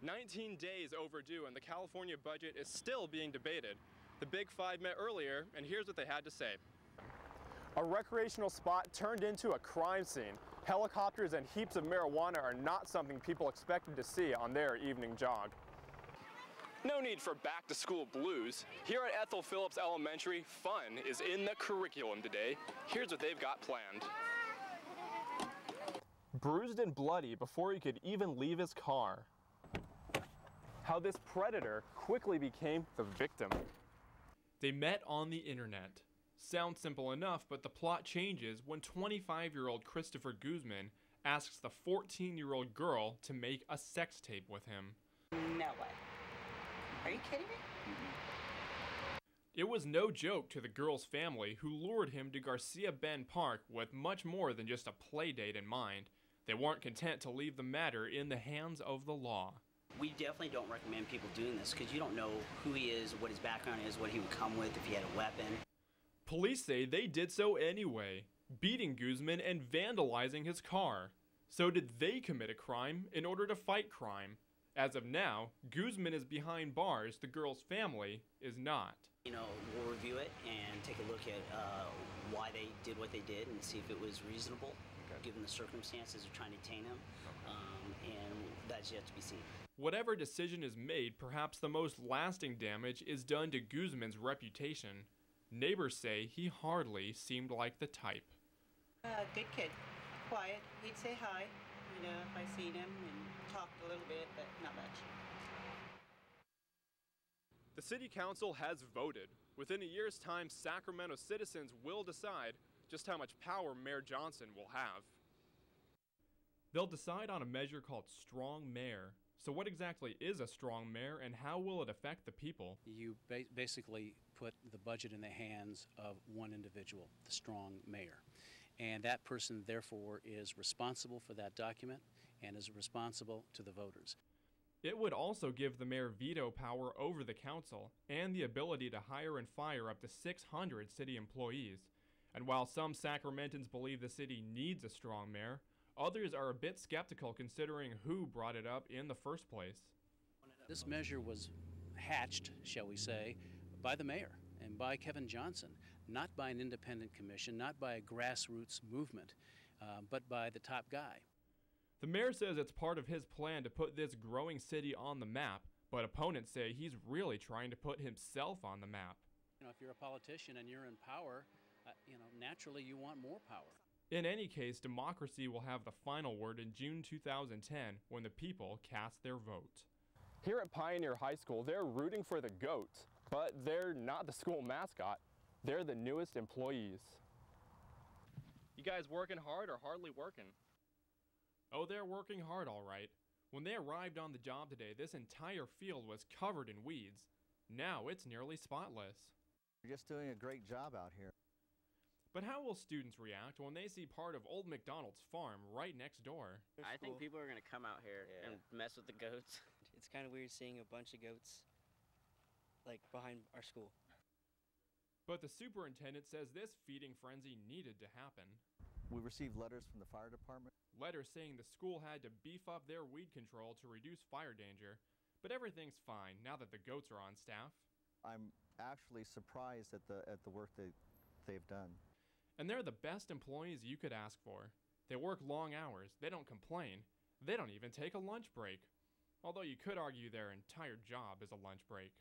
19 days overdue and the California budget is still being debated. The Big Five met earlier and here's what they had to say. A recreational spot turned into a crime scene. Helicopters and heaps of marijuana are not something people expected to see on their evening jog. No need for back-to-school blues. Here at Ethel Phillips Elementary, fun is in the curriculum today. Here's what they've got planned. Bruised and bloody before he could even leave his car. How this predator quickly became the victim. They met on the internet. Sounds simple enough, but the plot changes when 25-year-old Christopher Guzman asks the 14-year-old girl to make a sex tape with him. No way. Are you kidding me? It was no joke to the girl's family, who lured him to Garcia Bend Park with much more than just a play date in mind. They weren't content to leave the matter in the hands of the law. We definitely don't recommend people doing this because you don't know who he is, what his background is, what he would come with if he had a weapon. Police say they did so anyway, beating Guzman and vandalizing his car. So did they commit a crime in order to fight crime? As of now, Guzman is behind bars, the girl's family is not. You know, we'll review it and take a look at why they did what they did and see if it was reasonable, given the circumstances of trying to detain him, and that's yet to be seen. Whatever decision is made, perhaps the most lasting damage is done to Guzman's reputation. Neighbors say he hardly seemed like the type. Good kid, quiet, he'd say hi, you know, if I seen him, and talked a little bit, but not much. The City Council has voted. Within a year's time, Sacramento citizens will decide just how much power Mayor Johnson will have. They'll decide on a measure called Strong Mayor. So what exactly is a strong mayor and how will it affect the people? You basically put the budget in the hands of one individual, the strong mayor. And that person, therefore, is responsible for that document and is responsible to the voters. It would also give the mayor veto power over the council and the ability to hire and fire up to 600 city employees. And while some Sacramentans believe the city needs a strong mayor, others are a bit skeptical considering who brought it up in the first place. This measure was hatched, shall we say, by the mayor and by Kevin Johnson, not by an independent commission, not by a grassroots movement, but by the top guy. The mayor says it's part of his plan to put this growing city on the map, but opponents say he's really trying to put himself on the map. You know, if you're a politician and you're in power, naturally you want more power. In any case, democracy will have the final word in June 2010 when the people cast their vote. Here at Pioneer High School, they're rooting for the GOAT, but they're not the school mascot. They're the newest employees. You guys working hard or hardly working? Oh, they're working hard, all right. When they arrived on the job today, this entire field was covered in weeds. Now it's nearly spotless. You're just doing a great job out here. But how will students react when they see part of Old McDonald's farm right next door? I think people are going to come out here and mess with the goats. It's kind of weird seeing a bunch of goats like behind our school. But the superintendent says this feeding frenzy needed to happen. We received letters from the fire department. Letters saying the school had to beef up their weed control to reduce fire danger. But everything's fine now that the goats are on staff. I'm actually surprised at the work that they've done. And they're the best employees you could ask for. They work long hours, they don't complain, they don't even take a lunch break. Although you could argue their entire job is a lunch break.